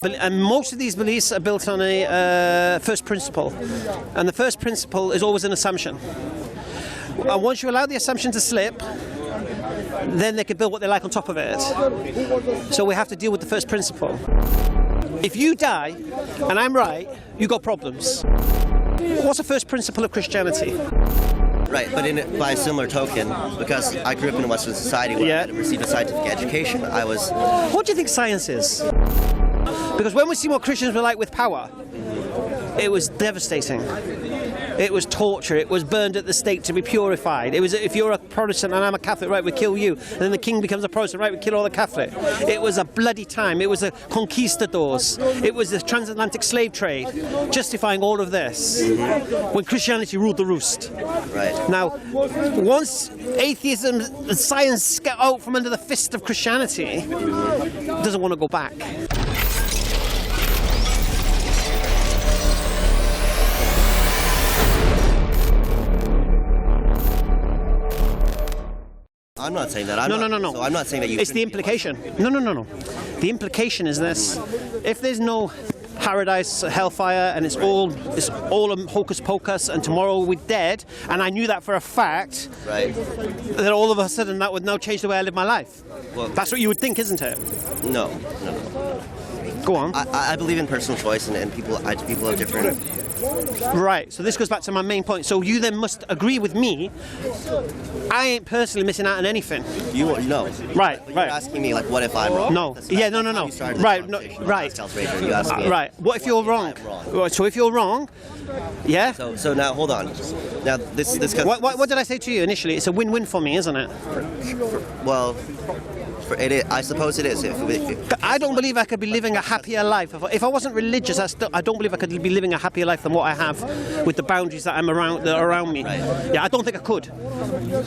And most of these beliefs are built on a first principle. And the first principle is always an assumption. And once you allow the assumption to slip, then they can build what they like on top of it. So we have to deal with the first principle. If you die and I'm right, you got problems. What's the first principle of Christianity? Right, but by a similar token, because I grew up in a Western society where I received a scientific education, I was... What do you think science is? Because when we see what Christians were like with power, it was devastating. It was torture. It was burned at the stake to be purified. It was, if you're a Protestant and I'm a Catholic, right, we kill you. And then the king becomes a Protestant, right, we kill all the Catholic. It was a bloody time. It was the conquistadors. It was the transatlantic slave trade, justifying all of this. When Christianity ruled the roost. Right. Now, once atheism and science get out from under the fist of Christianity, it doesn't want to go back. I'm not saying that. No. So I'm not saying that you... It's the implication. No. The implication is this. If there's no paradise, hellfire, and it's all hocus pocus, and tomorrow we're dead, and I knew that for a fact, right, then all of a sudden that would now change the way I live my life. Well, that's what you would think, isn't it? No. Go on. I believe in personal choice, and people have different... Right, so this goes back to my main point. So you then must agree with me, I ain't personally missing out on anything. No. Right. You're asking me, like, what if I'm wrong? No. No. Right. Right. What if you're wrong? Right, so if you're wrong, yeah? So now, hold on. Now, this what did I say to you initially? It's a win-win for me, isn't it? Well... I suppose it is. I don't believe I could be living a happier life. If I wasn't religious, I don't believe I could be living a happier life than what I have with the boundaries that are around me. Right. Yeah, I don't think I could.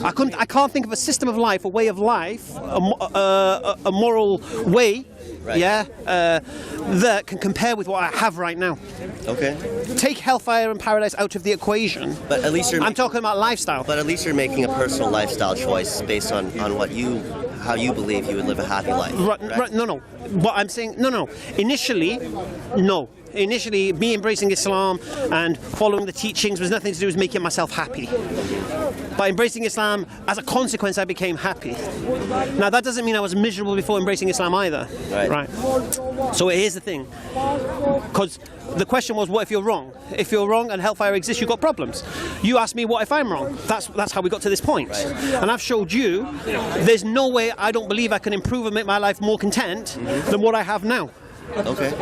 I can't think of a system of life, a way of life, a moral way, right, that can compare with what I have right now. Okay. Take hellfire and paradise out of the equation. But at least I'm talking about lifestyle. But at least you're making a personal lifestyle choice based on how you believe you would live a happy life. Right. No. What I'm saying, no. Initially, no. Initially, me embracing Islam and following the teachings was nothing to do with making myself happy. By embracing Islam, as a consequence, I became happy. Now, that doesn't mean I was miserable before embracing Islam either. Right. So here's the thing. Because the question was, what if you're wrong? If you're wrong and hellfire exists, you've got problems. You asked me, what if I'm wrong? That's how we got to this point. Right. And I've showed you, there's no way I don't believe I can improve and make my life more content than what I have now. Okay.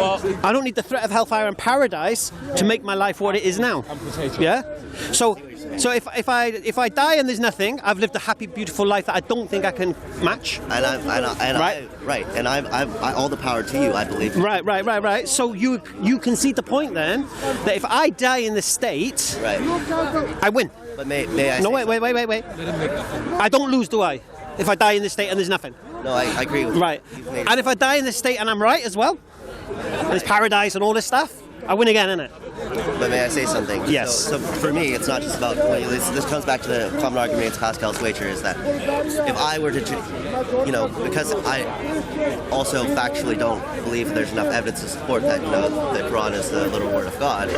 I don't need the threat of hellfire and paradise to make my life what it is now. Yeah? So if I die and there's nothing, I've lived a happy, beautiful life that I don't think I can match. And I all the power to you, I believe. Right. So you concede the point then that if I die in this state, right, I win. But may I? No, wait. I don't lose, do I? If I die in this state and there's nothing. No, I agree with you. Right. And if I die in this state and I'm right as well, there's paradise and all this stuff, I win again, innit? But may I say something? Yes. So for me, it's not just about... This comes back to the common argument against Pascal's wager, is that if I were to... because I also factually don't believe there's enough evidence to support that, the Quran is the literal word of God,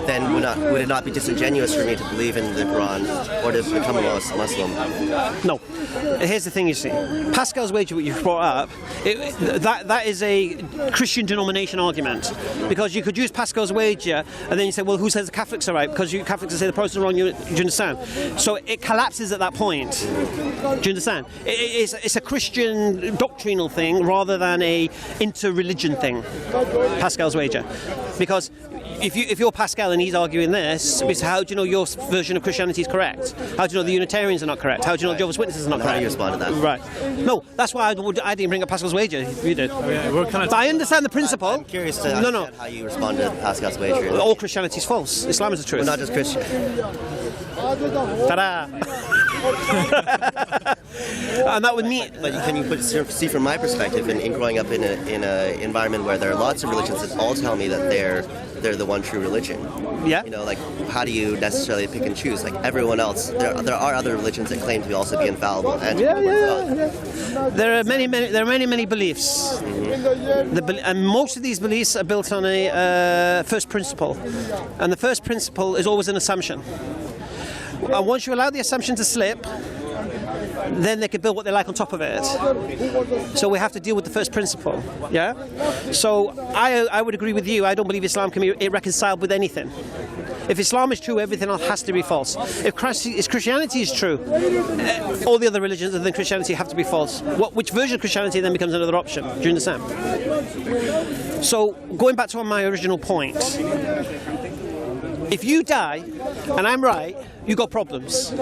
then would it not be disingenuous for me to believe in the Quran or to become a Muslim? No. Here's the thing, you see. Pascal's wager, what you brought up, that is a Christian denomination argument. Because you could use Pascal's wager and then you say, well, who says the Catholics are right? Because Catholics say the Protestants are wrong, do you understand? So it collapses at that point. Do you understand? It's a Christian doctrinal thing rather than a inter-religion thing, Pascal's wager. Because if you're Pascal and he's arguing this, how do you know your version of Christianity is correct? How do you know the Unitarians are not correct? How do you know Jehovah's Witnesses are not correct? How do you respond to that? Right. No, that's why I didn't bring up Pascal's wager. You did. But I understand the principle. I'm curious to understand how you respond to Pascal's wager. All Christianity is false. Islam is the truth. Well, not just Christian. Ta-da! And that would mean... But can you see from my perspective, in growing up in an environment where there are lots of religions that all tell me that they're the one true religion. Yeah. You know, like, how do you necessarily pick and choose? Like, everyone else, there are other religions that claim to also be infallible. And There are many beliefs. And most of these beliefs are built on a first principle. And the first principle is always an assumption. And once you allow the assumption to slip, then they can build what they like on top of it. So we have to deal with the first principle. Yeah. So I would agree with you. I don't believe Islam can be reconciled with anything. If Islam is true, everything else has to be false. If Christianity is true, all the other religions other than Christianity have to be false. Which version of Christianity then becomes another option? Do you understand? So going back to my original point, if you die and I'm right, you got problems.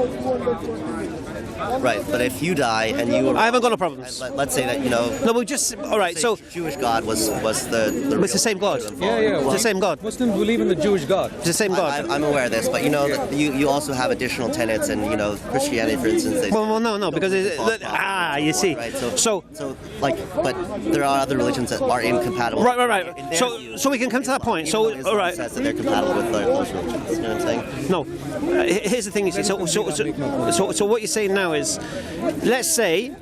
Right, but if you die and you... I haven't got no problems. Let's say that, you know... No, we just... All right, so... Jewish God was the it's the same God. Yeah. It's the same God. Muslims believe in the Jewish God. It's the same God. I'm aware of this, but, you know, you also have additional tenets, and, you know, Christianity, for instance... Well, no, because... you see. Right, so, like, but there are other religions that are incompatible. Right. So we can come to that point. So, all right. Says that they're compatible with those religions. You know what I'm saying? No. Here's the thing, you see. So what you're saying now is, let's say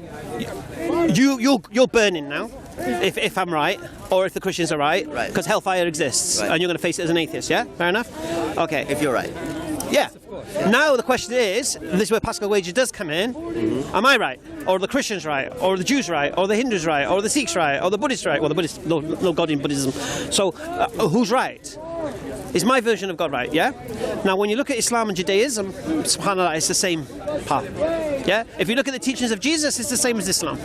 you're burning now, if I'm right, or if the Christians are right, because hellfire exists, and you're going to face it as an atheist. Yeah, fair enough. Okay. If you're right. Yeah. Now the question is, this is where Pascal Wager does come in. Am I right? Or are the Christians right? Or are the Jews right? Or the Hindus right? Or the Sikhs right? Or the Buddhists right? Well, the Buddhists, no God in Buddhism. So who's right? Is my version of God right? Yeah. Now, when you look at Islam and Judaism, subhanAllah, it's the same path. Yeah. If you look at the teachings of Jesus, it's the same as Islam.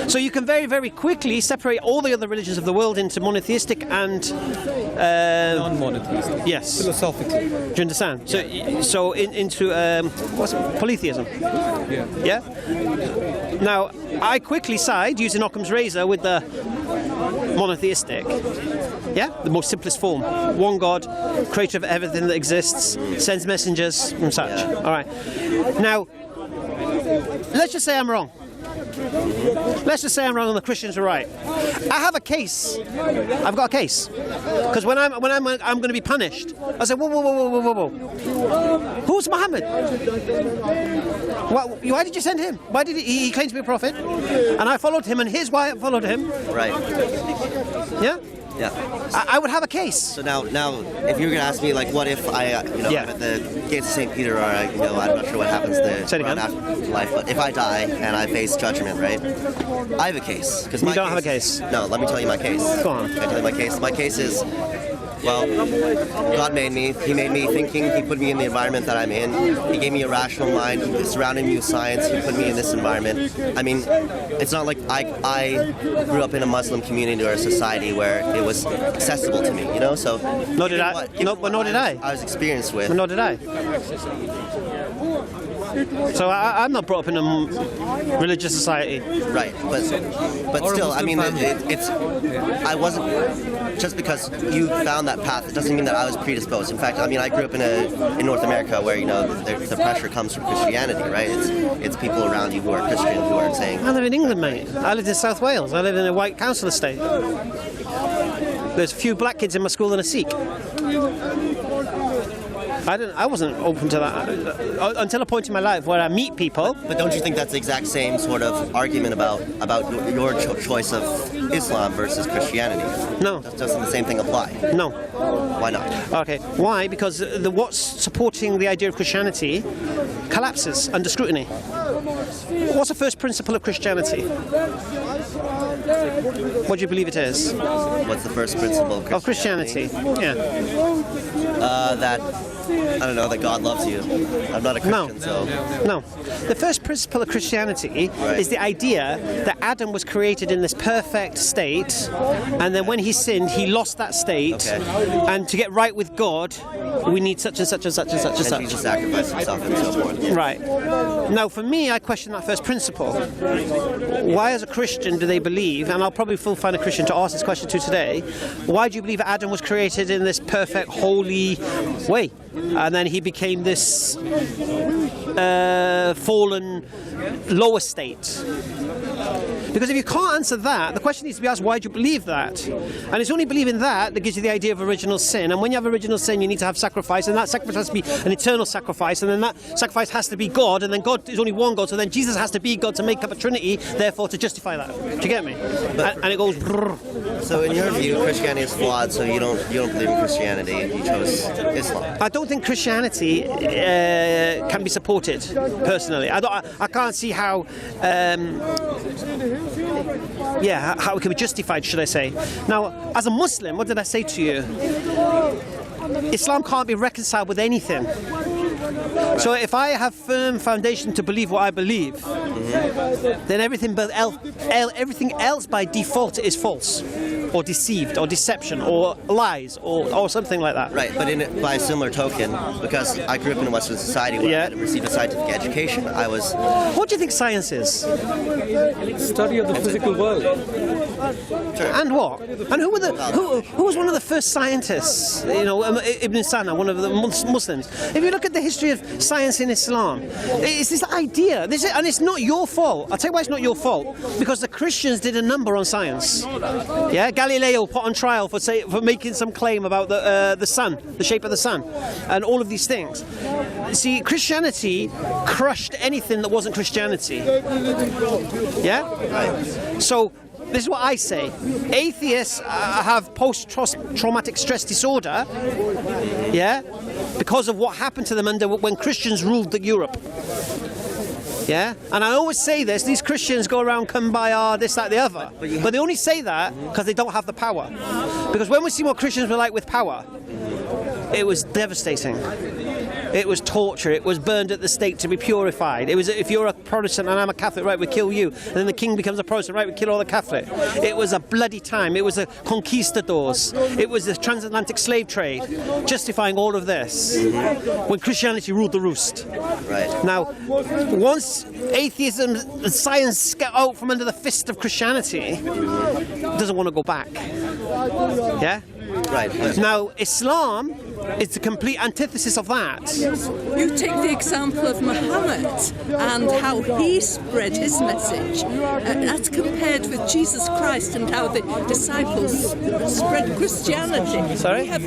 So you can very, very quickly separate all the other religions of the world into monotheistic and non-monotheistic. Yes. Philosophically. Do you understand? So into what's it? Polytheism. Yeah. Now, I quickly side using Occam's razor with the monotheistic. Yeah, the most simplest form. One God, creator of everything that exists, sends messengers and such. All right. Now, let's just say I'm wrong. Let's just say I'm wrong and the Christians are right. I have a case. I've got a case. Because when I'm going to be punished, I say, whoa. Who's Muhammad? Why did you send him? Why did he claims to be a prophet? And I followed him, and here's why I followed him. Right. Yeah? Yeah. I would have a case. So now, if you're going to ask me, like, what if I, I'm at the gates of St. Peter, or, I'm not sure what happens after life, but if I die and I face judgment, right, I have a case. You don't have a case? No, let me tell you my case. Go on. Can I tell you my case? My case is, well, God made me. He made me thinking. He put me in the environment that I'm in. He gave me a rational mind. He surrounded me with science. He put me in this environment. I mean, it's not like I grew up in a Muslim community or a society where it was accessible to me, you know? So nor did I. Nor did I. I was experienced with. Nor did I. So I'm not brought up in a religious society. Right, but still, I mean, I wasn't, just because you found that path, it doesn't mean that I was predisposed. In fact, I mean, I grew up in North America where, the pressure comes from Christianity, right? It's people around you who are Christian who are saying... I live in England, mate. I lived in South Wales. I live in a white council estate. There's a few black kids in my school and a Sikh. I wasn't open to that until a point in my life where I meet people. But don't you think that's the exact same sort of argument about your choice of Islam versus Christianity? No. Doesn't the same thing apply? No. Why not? Okay. Why? Because what's supporting the idea of Christianity collapses under scrutiny. What's the first principle of Christianity? What do you believe it is? What's the first principle of Christianity? Yeah. That, I don't know, that God loves you. I'm not a Christian, No. The first principle of Christianity is the idea that Adam was created in this perfect state, and then when he sinned, he lost that state, and to get right with God, we need such and such and such and such and such. And Jesus sacrificed himself and so forth. Right. Now, for me, I question that first principle. Why, as a Christian, do they believe, and I'll probably find a Christian to ask this question to today, why do you believe Adam was created in this perfect, holy way? and then he became this fallen lower state? Because if you can't answer that, the question needs to be asked, why do you believe that? And it's only believing that gives you the idea of original sin. And when you have original sin, you need to have sacrifice, and that sacrifice has to be an eternal sacrifice, and then that sacrifice has to be God, and then God is only one God, so then Jesus has to be God to make up a Trinity, therefore to justify that. Do you get me? And it goes... Brrr. So in your view, Christianity is flawed, so you don't believe in Christianity, you chose Islam. I don't think Christianity can be supported, personally. I can't see how... how it can be justified, should I say. Now, as a Muslim, what did I say to you? Islam can't be reconciled with anything. So if I have firm foundation to believe what I believe, then everything else by default is false, or deceived, or deception, or lies, or something like that. Right, but by a similar token, because I grew up in a Western society where I had received a scientific education, I was... What do you think science is? Study of the physical world. Sure. And what? And who was one of the first scientists? You know, Ibn Sina, one of the Muslims. If you look at the history of science in Islam, it's this idea, and it's not your fault. I'll tell you why it's not your fault. Because the Christians did a number on science. Yeah, Galileo put on trial for making some claim about the sun, the shape of the sun, and all of these things. See, Christianity crushed anything that wasn't Christianity. Yeah? Right. So, this is what I say. Atheists have post-traumatic stress disorder, yeah, because of what happened to them when Christians ruled Europe. Yeah, and I always say this, these Christians go around kumbaya, this, that, the other. But they only say that because they don't have the power. Because when we see what Christians were like with power, it was devastating. It was torture. It was burned at the stake to be purified. It was, if you're a Protestant and I'm a Catholic, right, we kill you. And then the king becomes a Protestant, right, we kill all the Catholic. It was a bloody time. It was the conquistadors. It was the transatlantic slave trade, justifying all of this. When Christianity ruled the roost. Right. Now, once atheism and science get out from under the fist of Christianity, it doesn't want to go back. Yeah? Right. Now, Islam is the complete antithesis of that. You take the example of Muhammad and how he spread his message. That's compared with Jesus Christ and how the disciples spread Christianity. Sorry? Read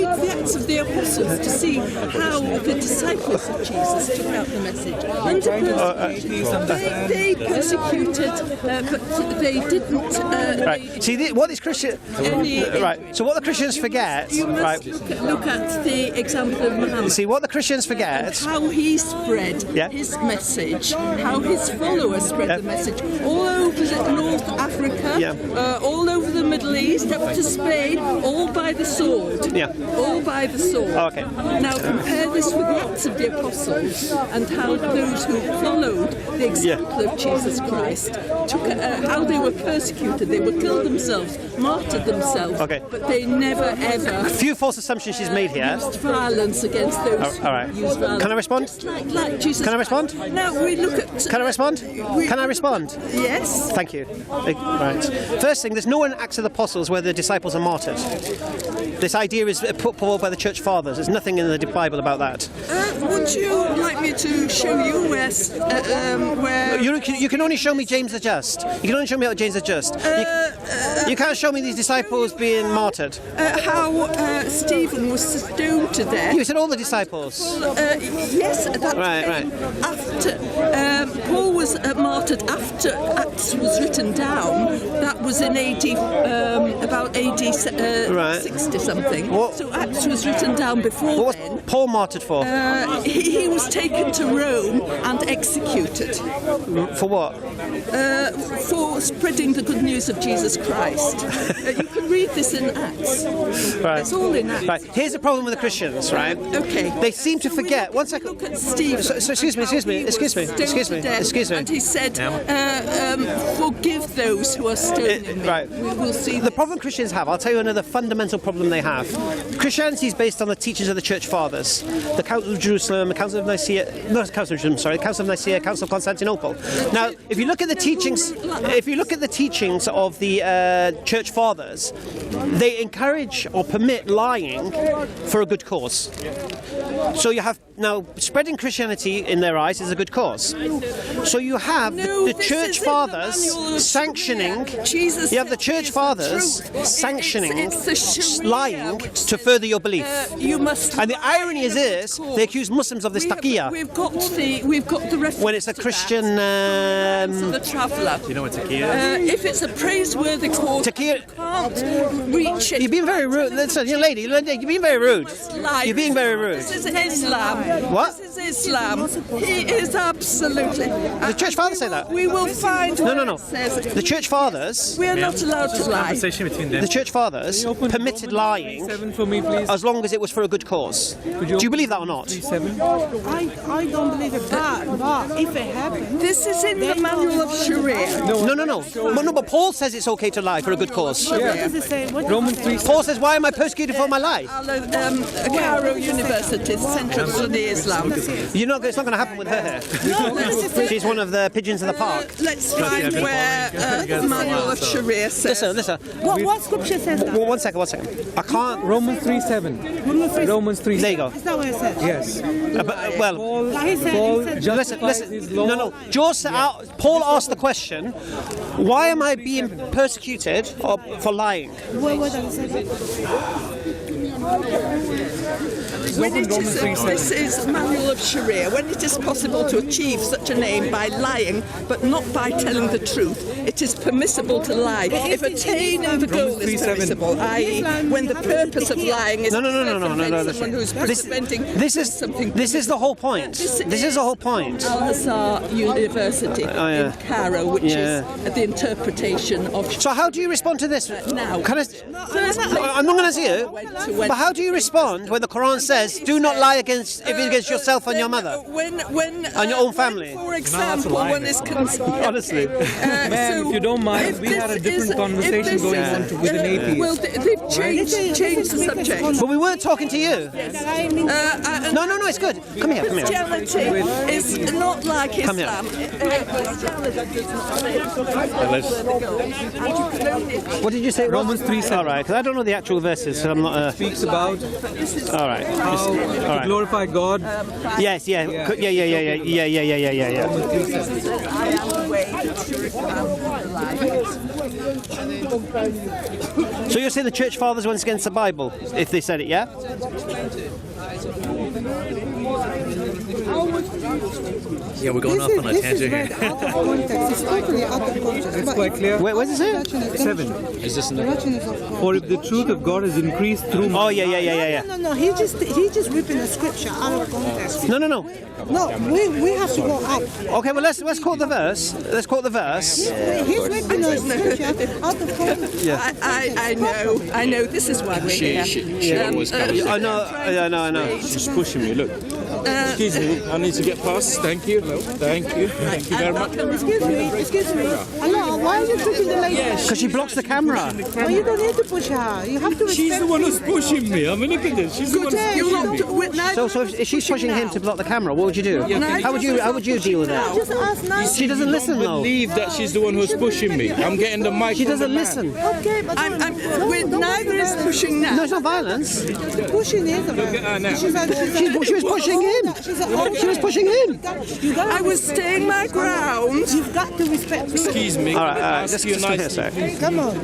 the Acts of the Apostles to see how the disciples of Jesus took out the message. Under persecution, they persecuted, but they didn't. Right. See, what these Christians... Right. So what the Christians forget... You must right. look at the example of Muhammad. See, what the Christians forget... And how he spread his message, how his followers spread the message, all over North Africa, all over the Middle East, up to Spain, all by the sword. Yeah. All by the sword. Oh, okay. Now compare this with the Acts of the Apostles and how those who followed the example of Jesus Christ took how they were persecuted, they were killed themselves, martyred themselves, but they never ever... A few false assumptions she's made here. Used violence against those who use violence. Can I respond? Just like Jesus Can I respond? Christ. Now we look at... Can I respond? Can I respond? Yes. Thank you. Right. First thing, there's no one in Acts of the Apostles where the disciples are martyred. This idea is put forward by the Church Fathers. There's nothing in the Bible about that. Would you like me to show you where... You can only show me James the Just. You can only show me about James the Just. You can't show me these disciples being martyred. How Stephen was stoned to death. You said all the disciples. Yes, that right. After Paul was martyred after Acts was written down. That was in AD about AD 60 something. So Acts was written down before. What was Paul martyred for? He was taken to Rome and executed. For what? For spreading the good news of Jesus Christ. You can read this in Acts. Right. It's all in Acts. Right. Here's the problem with the Christians, right? Okay. They seem to forget. One second. Look at Stephen. So excuse me. Excuse me. And he said, forgive those who are stoning me. Right. We will see The problem Christians have, I'll tell you another fundamental problem they have. Christianity is based on the teachings of the Church Fathers, the Council of Jerusalem, the Council of Nicaea, not the Council of Jerusalem, sorry, the Council of Nicaea, Council of Constantinople. Now, if you look at the teachings of the Church Fathers, they encourage or permit lying for a good cause. So you have now spreading Christianity in their eyes is a good cause. So you have the Church Fathers sanctioning. You have the Church Fathers sanctioning lying to further your belief. And the irony is this: they accuse Muslims of this taqiyya. We've got the reference when it's a Christian. The traveller. Do you know what taqiyya is? If it's a praiseworthy cause, taqiyya. Can't reach it. You're being very rude. Listen, young lady, you're being very rude. You're being very rude. This is Islam. What? This is Islam. He is absolutely. The Church Fathers say that. We will find. No. The Church Fathers. We are not allowed to lie. Conversation between them. The Church Fathers permitted lying for me, please. as long as it was for a good cause. Do you believe that or not? I don't believe it, but if it happens. This is in the manual of Sharia. No. But Paul says it's okay to lie for a good cause. What does it say? Romans 3. Paul says, why am I persecuted for my life? Cairo University, Centre of Sunni Islam. It's not going to happen with her here. She's one of the pigeons in the park. Let's find where the manual of Sharia says. Listen. What scripture says that? One second. I can't. Romans 3:7. Romans 3. There you go. Is that what it says? Yes. Well, He said. Listen. No. Paul asked the question, why am I being persecuted for lying? Where does it say that? When it is, this is manual of Sharia. When it is possible to achieve such a name by lying, but not by telling the truth, it is permissible to lie. If attaining the goal is permissible, i.e., when the purpose of lying is someone who's preventing something. This is the whole point. This is the whole point. Al-Azhar University in Cairo, which is the interpretation of. So how do you respond to this? Now, I'm not going to see it. But how do you respond when the Quran says, "Do not lie against yourself and your mother, and your own family"? For example, one is concerned. Honestly, Ma'am, if you don't mind, we had a different conversation going on with an atheist. Well, they've changed the subject. but we weren't talking to you. No, it's good. Come here. Christianity is not like Come here. Islam. What did you say? Romans 3:7. All right, because I don't know the actual verses, so I'm not. Speaks about All right. how to glorify God. Yes. Yeah. So you're saying the Church Fathers went against the Bible if they said it, yeah? Yeah, we're going off on a tangent here. Out of context. It's totally out of context. It's quite clear. Where's it say? 7. Is this in the... For if the truth of God has increased through Oh, yeah. No. He just ripping the scripture out of context. No. No, we have to go up. Okay, well let's quote the verse. Let's quote the verse. He's ripping the scripture out of context. I know. This is why we're here. She always comes. I know. She's pushing me, look. Excuse me, I need to get past. Thank you. Thank you very much. Excuse me. Hello, why are you pushing the lady? Because she blocks the camera. Well, you don't need to push her. You have to respect. She's the one who's pushing me. I mean, look at this. She's the one who's pushing me. So if she's pushing him to block the camera, what would you do? How would you deal with that? Just ask nicely. She doesn't listen though. Believe that she's the one who's pushing me. I'm getting the mic. She doesn't listen. Okay, but neither is pushing now. No, it's not violence. pushing is She was pushing him. She was pushing him. I was staying my ground. You've got to respect people. Excuse me. All right. Let's go here a sec. Come on.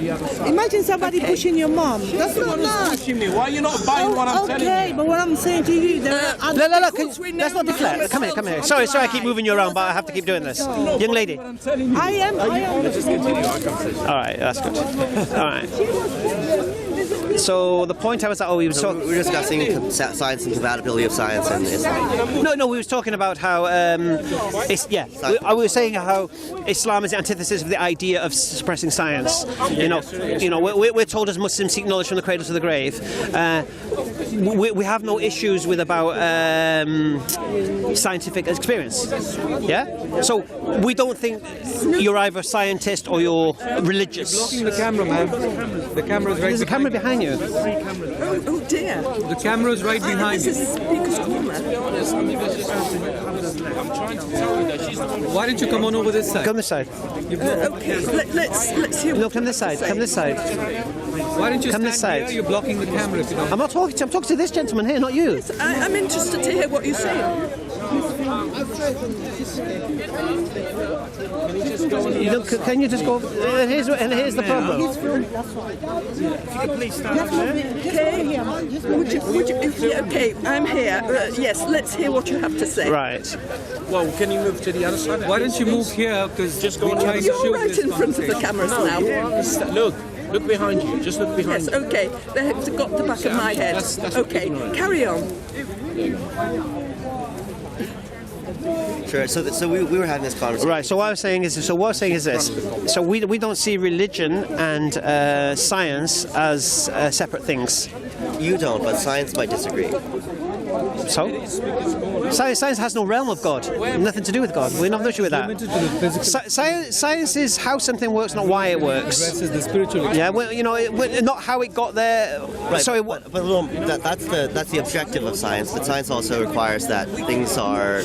Imagine somebody pushing your mom. That's not nice. Pushing me. Why are you not buying what I'm telling you? Okay, but what I'm saying to you, there are other No. Let's not deflect. Come here. Sorry, I keep moving you around, but I have to keep doing this. Young lady. I am. Let's just continue our conversation. All right, that's good. All right. So the point I was at, we were talking. We're discussing science and compatibility of science and Islam. No, we was talking about how I was saying how Islam is the antithesis of the idea of suppressing science. We're told as Muslims seek knowledge from the cradle to the grave. We have no issues with about scientific experience. Yeah. So we don't think you're either a scientist or you're religious. Blocking the camera, man. The camera's right There's a camera behind you. Oh dear. The camera's right behind This you. is Speaker's Corner. Why don't you come on over this side? Come this side. Okay, let's hear. No, come this side. Come this side. Why don't you Come stand this side. here? You're blocking the camera if you don't. I'm not talking to. I'm talking to this gentleman here, not you. I'm interested to hear what you're saying. You know, can you just go? And here's the problem. Okay. Okay, I'm here. Yes, let's hear what you have to say. Right. Well, can you move to the other side? Why don't you move here? Because Just go on. You're right in front of the cameras now. Look behind you. Just look behind Yes, you. okay. They've got the back of my head. That's Okay, carry on. Sure. So we were having this conversation. Right. So what I'm saying is this. So we don't see religion and science as separate things. You don't, but science might disagree. So science has no realm of God. Nothing to do with God. We have no issue with that. Science is how something works, not why it works. addresses the spiritual. Yeah. Well, you know, not how it got there. Right, Sorry. but that's the objective of science. But science also requires that things are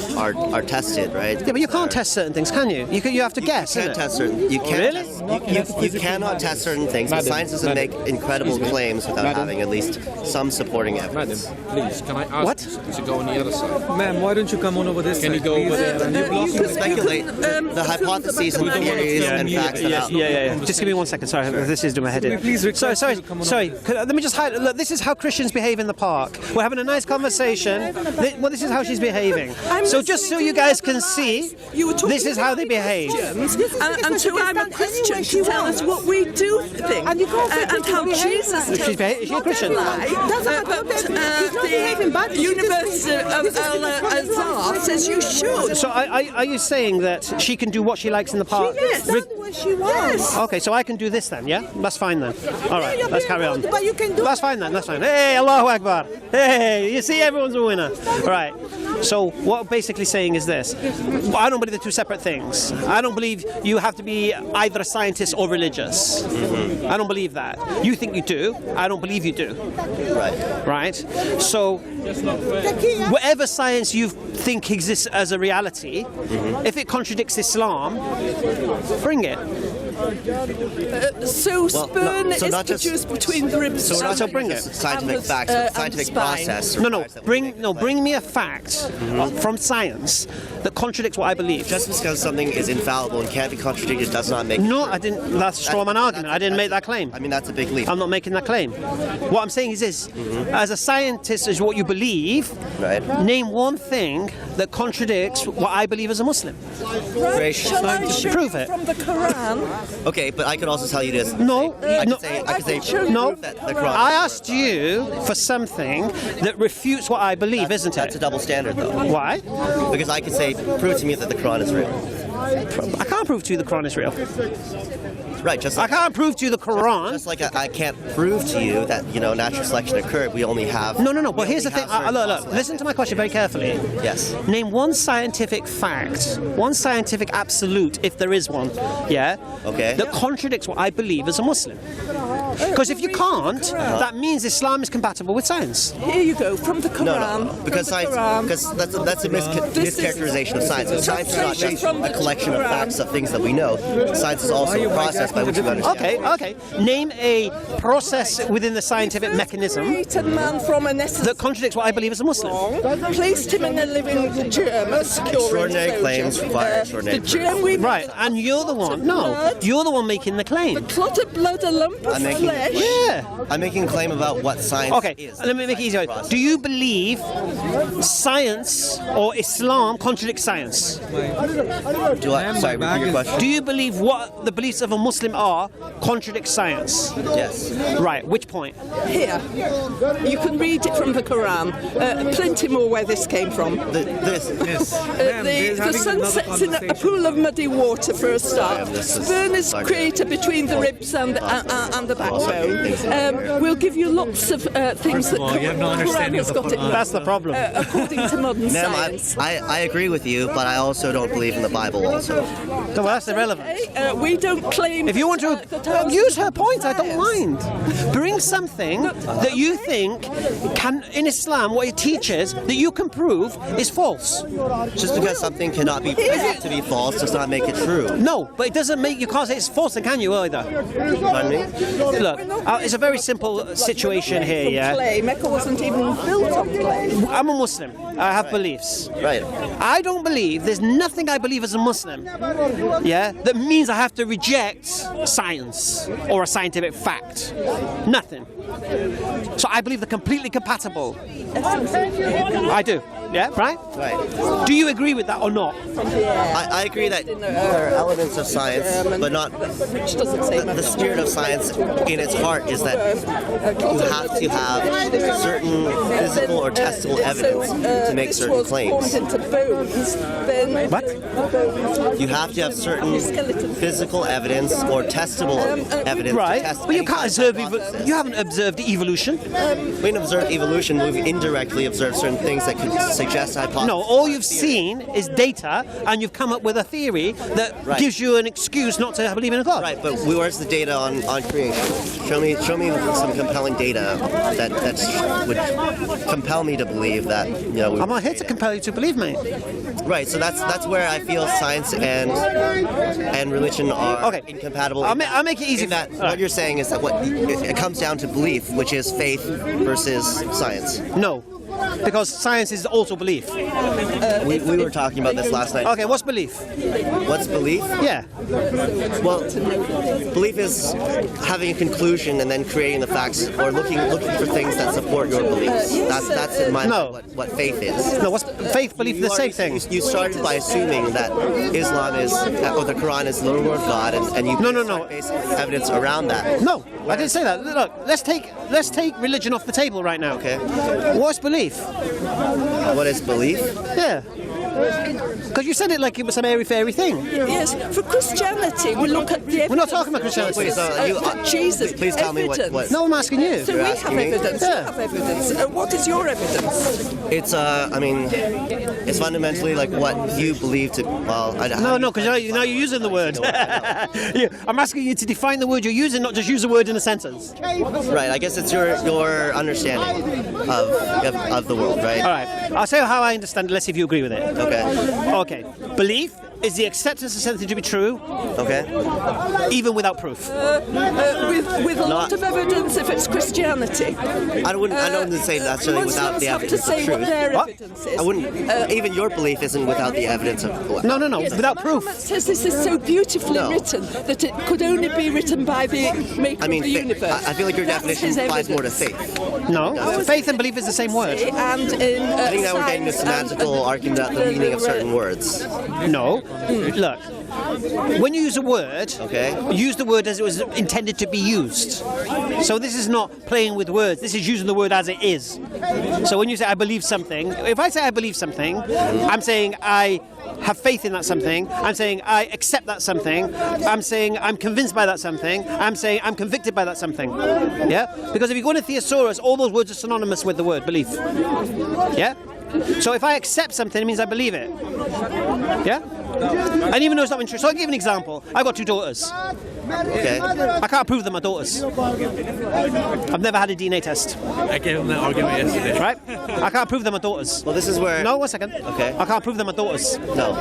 tested, right? Yeah, but you can't test certain things, can you? You have to guess. You can't isn't it? test certain. You can't. Really? You cannot test certain things. But science doesn't make incredible claims without having at least some supporting evidence. Please, can I ask What? to go on the other side? Ma'am, why don't you come on over this side? Can you go over there? You can speculate the hypotheses and theories and facts about. Yeah. Just give me 1 second. Sorry, this is doing my head in. Please request Sorry. you to come on Let me just highlight. Look, this is how Christians behave in the park. We're having a nice conversation. Well, this is how she's behaving. So just so you guys can see, this is how they behave. And so I'm a Christian to tell us what we do think and how Jesus tells Is she a Christian? the University of Al-Azhar says you should. So are you saying that she can do what she likes in the park? Yes, that's what she wants. Okay, so I can do this then, yeah? That's fine then. All right, you're let's being carry on. rude, but you can do That's fine then, that's fine. Hey, Allahu Akbar. Hey, you see, everyone's a winner. Right. So what I'm basically saying is this. I don't believe they're two separate things. I don't believe you have to be either a scientist or religious. I don't believe that. You think you do. I don't believe you do. Right. Right? So whatever science you think exists as a reality, if it contradicts Islam, bring it. So sperm is not just- produced between the ribs. So bring it. Scientific and facts, and scientific spine. process. No, bring me a fact from science that contradicts what I believe. Just because something is infallible and can't be contradicted does not make it No, true. I didn't. That's a straw man argument. I didn't make that claim. I mean, that's a big leap. I'm not making that claim. What I'm saying is this: as a scientist, is what you believe. Right. Name one thing that contradicts what I believe as a Muslim. Very Shall I show Prove you it. from the Quran? Okay, but I could also tell you this. No, I no. could say No, that the Quran. I asked you for something that refutes what I believe, isn't That's a it? double standard, though. Why? Because I could say, prove to me that the Quran is real. I can't prove to you the Quran is real. Right, just I like, can't prove to you the Quran. just like I can't prove to you that, natural selection occurred. We only have... No. But we here's the only thing. have certain Look. possible Listen to my question very carefully. Yes. Name one scientific fact, one scientific absolute, if there is one, yeah, Okay. that contradicts what I believe as a Muslim. Because if you can't, that means Islam is compatible with science. Here you go, from the Quran. No. Because from the science, Quran. because that's a This is mischaracterization of science. Science is not just from the a collection of Quran. facts of things that we know. Science is also a process by which we understand. Okay. Name a process within the scientific mechanism Created man from an essence that contradicts what I believe as a Muslim. placed him in a living germ, a secure Extraordinary enclosure. claims require extraordinary The germ we Right, and you're the one. No, you're the one making the claim. clot of blood, a lump of I'm making- flesh. Yeah. I'm making a claim about what science Okay, is. let me make it easier. Do you believe science or Islam contradicts science? Sorry, repeat your question. Do you believe what the beliefs of a Muslim are contradicts science? Yes. Right, which point? Here, you can read it from the Quran. Plenty more where this came from. The sun sets in a pool of muddy water for a start. this is Sperm is like- created between the ribs and the back. backbone. We'll give you lots of things that you have no understanding of the Quran. That's the problem. According to modern science. I agree with you, but I also don't believe in the Bible also. So that's irrelevant. We don't claim... If you want to use her point, I don't mind. Bring something that you think can, in Islam, what it teaches, that you can prove is false. Just because something cannot be proved to be false does not make it true. No, but it doesn't make, you can't say it's false, then can you either? Pardon me? Look, it's a very simple situation here, yeah? Clay. Mecca wasn't even built on clay. I'm a Muslim. I have beliefs. Right. I don't believe, there's nothing I believe as a Muslim, yeah, that means I have to reject science or a scientific fact. Nothing. So I believe they're completely compatible. I do. Yeah, right? Right. Do you agree with that or not? I agree that there are elements of science, but not Which doesn't say the spirit of science in its heart is that you have to have certain physical or testable evidence to make certain claims. What? You have to have certain physical evidence or testable evidence. Right, to test but you any can't kind of observe, hypothesis. you haven't observed evolution. We can observe evolution, we've indirectly observed certain things that could suggest hypotheses. No, all you've seen is data, and you've come up with a theory that gives you an excuse not to believe in a God. Right, but where's the data on creation? Show me some compelling data that would compel me to believe that, you know. I'm not here to compel you to believe me. Right, so that's where I feel science and religion are incompatible. I'll make it easy. In that what you're saying is that it comes down to belief, which is faith versus science. No, because science is also belief. We were talking about this last night. Okay, what's belief? What's belief? Yeah. Well, belief is having a conclusion and then creating the facts, or looking for things that support your beliefs. That's in my mind what faith is. No, what's faith, belief, the same thing. You started by assuming that Islam is, or the Quran is the word of God, and you No. base evidence around that. No, I didn't say that. Look, let's take religion off the table right now. Okay. What's belief? What is belief? Yeah. Because you said it like it was some airy-fairy thing. Yes, for Christianity, we look at the evidence. We're not talking about Christianity. Wait, so Jesus. please tell me what. No, I'm asking you. So we have asking me? evidence. Yeah. You have evidence. What is your evidence? It's I mean, it's fundamentally like what you believe to. Well, No, because now you're using the word. I'm asking you to define the word you're using, not just use a word in a sentence. Right. I guess it's your understanding of the world, right? All right. I'll tell you how I understand it. Let's see if you agree with it. Okay. Okay. Belief is the acceptance of something to be true, Okay. even without proof. With a lot of evidence, if it's Christianity. I don't say necessarily without the have to evidence of say what truth. their What? evidence is. I wouldn't. Even your belief isn't without the evidence of. No, without proof. Muhammad says this is so beautifully written that it could only be written by the maker I mean, of the universe. I feel like your That's definition his applies more to evidence. faith. No, faith and belief is the same word. And in I think now we're getting into semantical argument about the meaning of certain words. No. Look, when you use a word, use the word as it was intended to be used. So this is not playing with words. This is using the word as it is. So when you say I believe something, if I say I believe something, I'm saying I have faith in that something. I'm saying I accept that something. I'm saying I'm convinced by that something. I'm saying I'm convicted by that something. Yeah? Because if you go into thesaurus, all those words are synonymous with the word belief. Yeah? So if I accept something, it means I believe it. Yeah? And even though it's not true. So I'll give you an example. I've got two daughters. Okay. I can't prove they're my daughters. I've never had a DNA test. I gave him that argument yesterday. Right? I can't prove they're my daughters. Well, this is where. No, 1 second. Okay. I can't prove they're my daughters. No.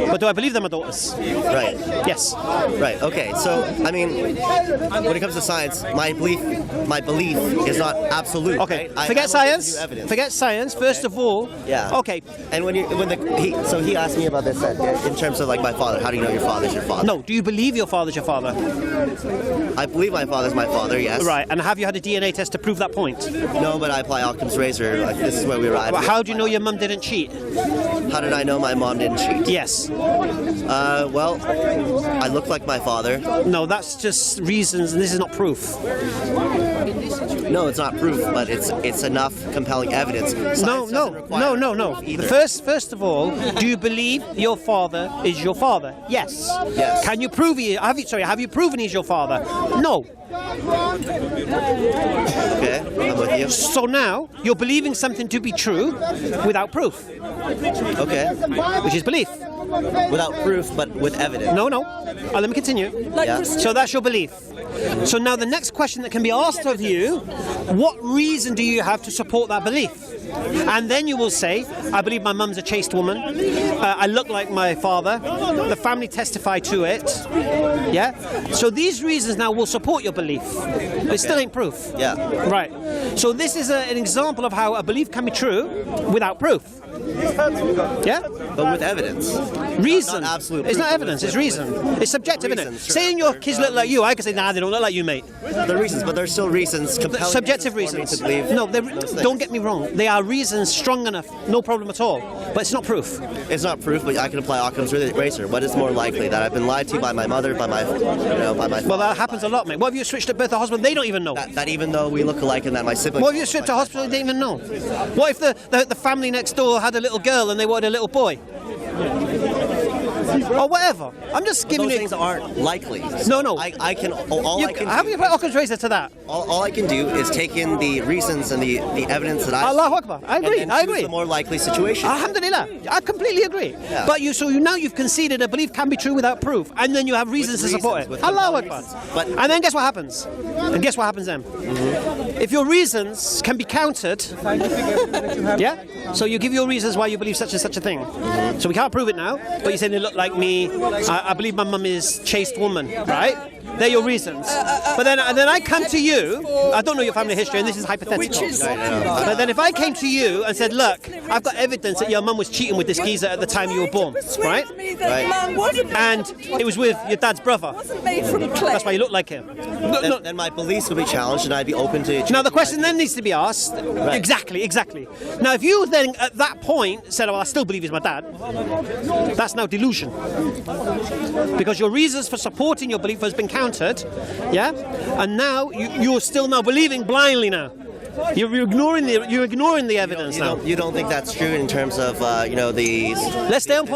But do I believe they're my daughters? Right. Yes. Right. Okay. So I mean, when it comes to science, my belief is not absolute. Okay. Right? Forget science. Evidence. Forget science. First of all. Yeah. Okay. And he asked me about this in terms of like my father. How do you know your father's your father? No. Do you believe your father's your father? I believe my father's my father. Yes. Right. And have you had a DNA test to prove that point? No, but I apply Occam's razor. Like this is where we ride. But how do you know your mum didn't cheat? How did I know my mom didn't cheat? Yes. Well, I look like my father. No, that's just reasons, and this is not proof. No, it's not proof, but it's enough compelling evidence. Science No. No. either. First of all, do you believe your father is your father? Yes. Yes. Can you prove have you proven he's your father? No. Okay, I'm with you. So now you're believing something to be true without proof, Okay, which is belief. without proof, but with evidence. No. Let me continue. Like Yeah. Christian- So that's your belief. So now the next question that can be asked of you, what reason do you have to support that belief? And then you will say, I believe my mum's a chaste woman. I look like my father. The family testify to it. Yeah? So these reasons now will support your belief. It still ain't proof. Yeah. Right. So this is an example of how a belief can be true without proof. Yeah? But with evidence. Reason. Not absolute It's proof, not but evidence, with- it's reason. It's subjective, isn't it? Reasons, sure. Saying your kids look like you, I can say, nah, they don't look like you, mate. The reasons, but there's still reasons. Compelling Subjective reasons reasons. for me to believe No, those things. don't get me wrong. They are reasons strong enough, no problem at all. But it's not proof. It's not proof, but I can apply Occam's razor. What is more likely, that I've been lied to by my mother, by my Well, that happens a lot, mate. What if you switched at birth to hospital? They don't even know. that even though we look alike and that my siblings. What if you switched to hospital? They don't even know. What if the family next door had a little girl and they wanted a little boy? Or whatever. I'm just giving Those you. things aren't likely. No. I can. All I can. How do you put Occam's razor to that? All I can do is take in the reasons and the evidence that I. Allahu Akbar. I agree. And I choose agree. the more likely situation. Alhamdulillah, I completely agree. Yeah. But now you've conceded a belief can be true without proof, and then you have reasons to support it. with Allahu compelling Akbar. reasons. But- And then guess what happens? And guess what happens then? If your reasons can be countered, yeah. So you give your reasons why you believe such and such a thing. So we can't prove it now, but you're saying they look like me. I believe my mum is chaste woman, right? They're your reasons. But then I come to you. I don't know your family history, and this is hypothetical. Which is But then if I came to you and said, look, I've got evidence that your mum was cheating with this geezer at the time you were born, right? And it was with your dad's brother. wasn't made from clay. That's why you look like him. Then my beliefs would be challenged, and I'd be open to. Now the question then needs to be asked. Exactly. Now if you then at that point said, well, I still believe he's my dad, that's now delusion. Because your reasons for supporting your belief has been countered, yeah? And now you're still now believing blindly now. You're ignoring the evidence now. You don't think that's true in terms of the. Let's stay on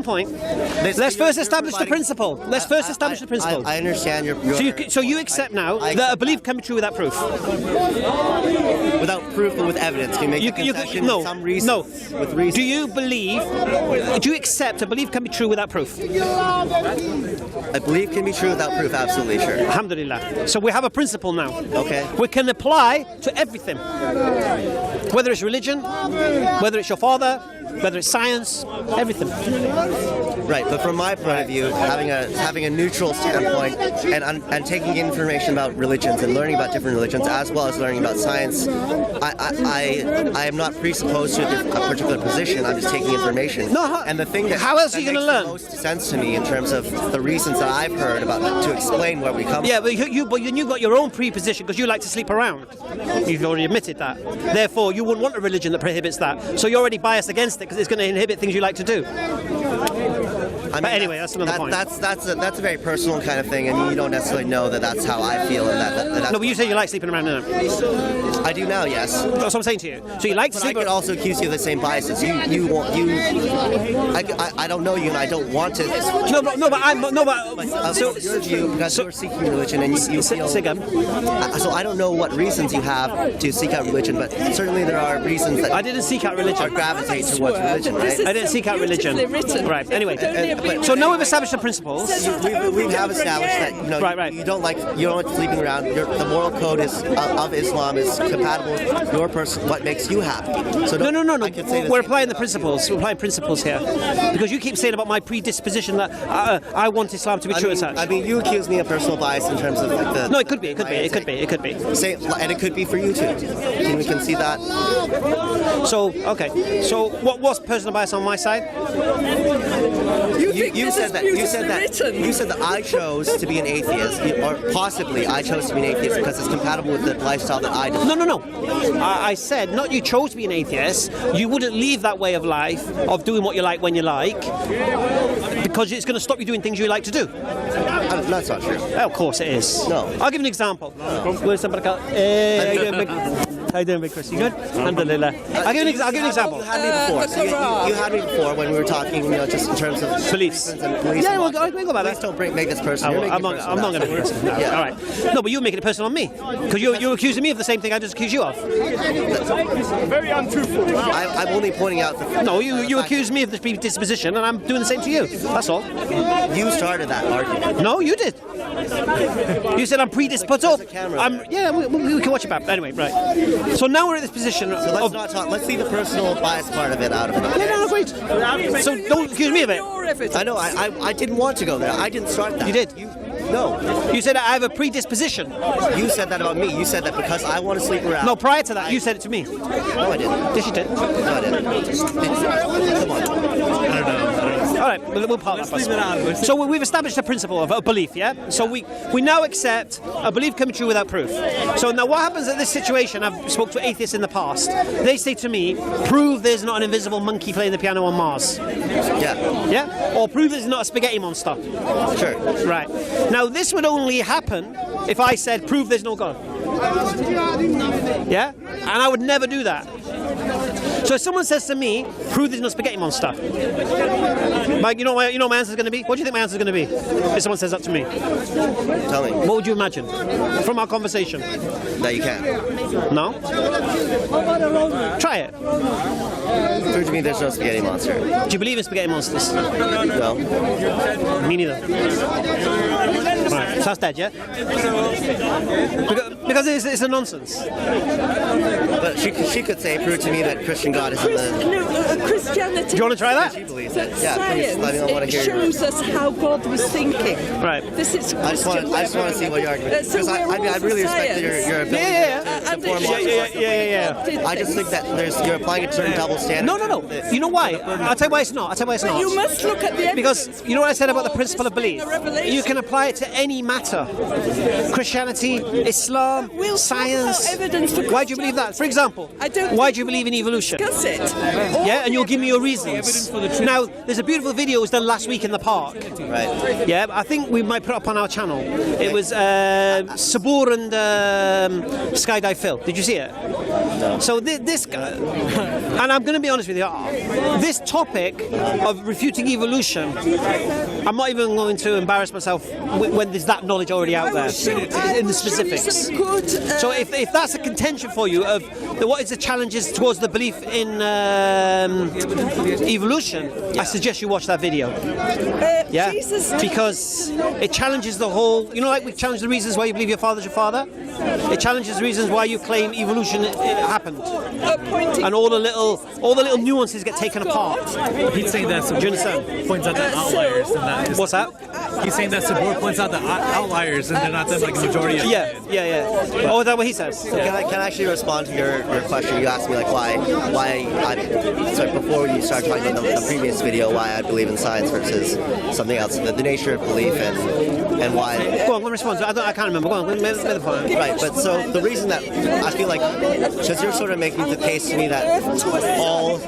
point. Let's first establish the principle. I understand your. So you accept now that a belief can be true without proof. Without proof, but with evidence, can you make a concession with some reasons? No. With reasons. Do you accept a belief can be true without proof? I believe can be true without proof. Absolutely sure. Alhamdulillah. So we have a principle now. Okay. We can apply to everything. Whether it's religion, whether it's your father, whether it's science, everything. Right, but from my point of view, having a neutral standpoint and taking information about religions and learning about different religions as well as learning about science, I am not presupposed to a particular position. I'm just taking information. No, and the thing that how else are that you going to makes learn? the most sense to me in terms of the reasons that I've heard about to explain where we come Yeah, from. but you got your own preposition because you like to sleep around. You've already admitted that. Therefore, you wouldn't want a religion that prohibits that. So you're already biased against it because it's going to inhibit things you like to do. I But anyway, that's another point. That's a very personal kind of thing, and you don't necessarily know that that's how I feel. And that's No, but you say you like sleeping around now. I do now, yes. That's what I'm saying to you. So you like to But I sleep could around. also accuse you of the same biases. I don't know you, and I don't want to. No, but So your view, because you're seeking religion, and you feel. Say again. So I don't know what reasons you have to seek out religion, but certainly there are reasons that I didn't seek out are religion. gravitate towards religion, right? I didn't seek out religion. Written. Right. Anyway, but- so now we've established the principles. We have established that Right. you don't like sleeping around. The moral code of Islam is compatible with your person. What makes you happy? So No. I could say the We're same applying thing the principles. We're applying principles here, because you keep saying about my predisposition that I want Islam to be true as such. I mean, you accuse me of personal bias in terms of like the. No, it could be. And And it could be for you too. Can we concede that? So okay. So what's personal bias on my side? You said that I chose to be an atheist, or possibly I chose to be an atheist because it's compatible with the lifestyle that I do. No. I said not you chose to be an atheist. You wouldn't leave that way of life of doing what you like when you like, because it's going to stop you doing things you like to do. That's not true. Of course it is. No. I'll give you an example. How you doing, Big Chris? You good? Alhamdulillah. I'll give you an example. You had me before. So you had me before when we were talking, just in terms of Police. police. Yeah, well, we go about that. Please don't make this personal. I'm not going to make it personal. Yeah. All right. No, but you're making it personal on me. Because you're accusing me of the same thing I just accused you of. Very untruthful. I'm only pointing out the... No, you accuse me of this predisposition, and I'm doing the same to you. That's all. You started that argument. No, you did. You said I'm predisposed. Yeah, we can watch it back. Anyway, right. So now we're in this position. So let's not talk. Let's leave the personal bias part of it out of it. Yeah, no, great. So don't accuse me of it. I know. I didn't want to go there. I didn't start that. You did. No. You said I have a predisposition. You said that about me. You said that because I want to sleep around. No, prior to that, you said it to me. No, I didn't. Yes, you did. No, I didn't. Come on. I don't know. All right, we'll part that. Leave it out. So we've established a principle of a belief, yeah? So we now accept a belief coming true without proof. So now what happens in this situation, I've spoke to atheists in the past, they say to me, prove there's not an invisible monkey playing the piano on Mars. Yeah. Yeah? Or prove there's not a spaghetti monster. Sure. Right. Now this would only happen if I said, prove there's no God. Yeah? And I would never do that. So if someone says to me, prove there's no spaghetti monster, Mike, you know what my answer is going to be? What do you think my answer is going to be if someone says that to me? Tell me. What would you imagine from our conversation? That you can't. No? Try it. Prove to me there's no spaghetti monster. Do you believe in spaghetti monsters? No. Me neither. Right. So that's dead, yeah? Because it's a nonsense. But she could say, prove to me that Christian God is in the... Christianity. Do you want to try that? She believes it. Yeah, please. Science, I want to it hear shows us how God was thinking. Right. This is I just want to see what your argument is. Because I really respect your ability to form Yeah. I just think that you're applying a certain double standard. No. You know why? I'll tell you why it's not. You must look at the evidence. Because you know what I said about the principle of belief? Revelation. You can apply it to any matter. Christianity, Islam, science. Why do you believe that? For example, why do you believe in evolution? Discuss it. Yeah, and you'll give me your reasons. Now, there's a beautiful video that was done last week in the park. Right. Yeah, I think we might put it up on our channel. It was Sabur and Skydive Phil. Did you see it? No. So this guy, and I'm going to be honest with you, this topic of refuting evolution, I'm not even going to embarrass myself when there's that knowledge already out there in the specifics. So if that's a contention for you of what is the challenges towards the belief in evolution, I suggest you watch that video. Yeah, because it challenges the whole. You know, like we challenge the reasons why you believe your father's your father. It challenges the reasons why you claim evolution happened, and all the little nuances get taken apart. He's saying that Sabur points out the outliers, and that is. What's that? He's saying that Sabur points out the outliers, and they're not the majority. Yeah. Oh, is that what he says? So can I actually respond to your question? You asked me like why before you start talking about the previous video, why I believe in science versus something else, the nature of belief and why. Go on, respond. I can't remember. Go on, make the point. Right, but so the reason that I feel like, because you're sort of making the case to me that all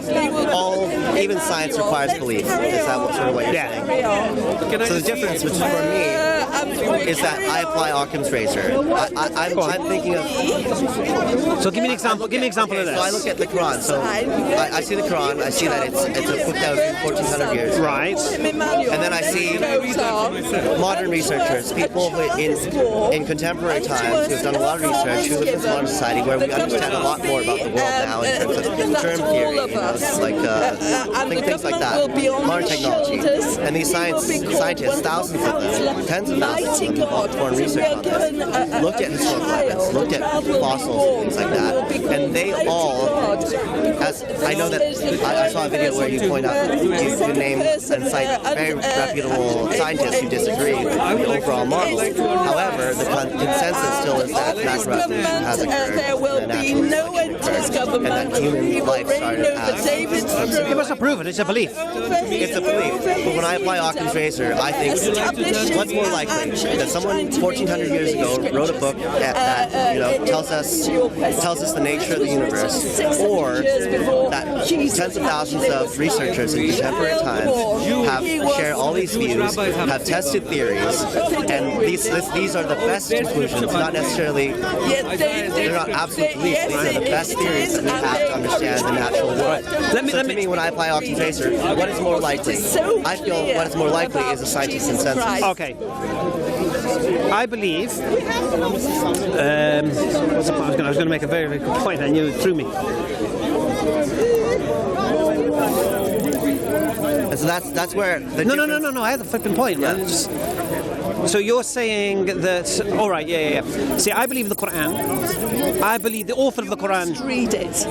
even science requires belief. Is that what you're saying? So the difference for me is that I apply Occam's razor. I'm thinking of. So give me an example. Give me an example of this. So I look at the Quran. So I see the Quran. I see that it's a book that was 1400 years. Right. And then I see modern researchers, people in contemporary times who have done a lot of research, who live in modern society, where we understand a lot more about the world now in terms of germ theory, things like that, modern technology. And these scientists, thousands of them, tens of thousands of them, involved foreign research on this, looked at historical evidence, looked at fossils and things like that, and they all, as I know that I saw a video where you point out, you name and cite very reputable scientists who disagree with the overall model. However, the consensus still is that natural evolution has occurred, and that human life started as. You must not prove it. It's a belief. It's a belief. But when I apply Occam's razor, I think what's more likely That someone 1,400 years ago wrote a book that tells us the nature of the universe, or that tens of thousands of researchers in contemporary times have shared all these views, have tested theories, and these are the best conclusions, not necessarily, they're not absolute beliefs, these are the best theories that we have to understand the natural world. So to me, when I apply Occam's razor, what is more likely? I feel what is more likely is a scientific consensus. Okay. I believe, I was going to make a very, very good point, and you threw me. So that's where the No, I had the flipping point, man. So you're saying that, all right, yeah. See, I believe the Quran. I believe the author of the Quran. Read it.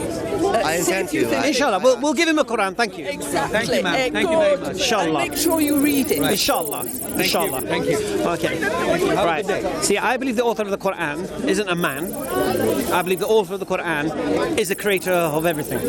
I intend to. Inshallah, we'll give him a Quran. Thank you. Exactly. Thank you, ma'am. Thank you very much. Inshallah. Make sure you read it. Right. Inshallah. Inshallah. Thank you. Okay. Right. Right. See, I believe the author of the Quran isn't a man. I believe the author of the Quran is the creator of everything.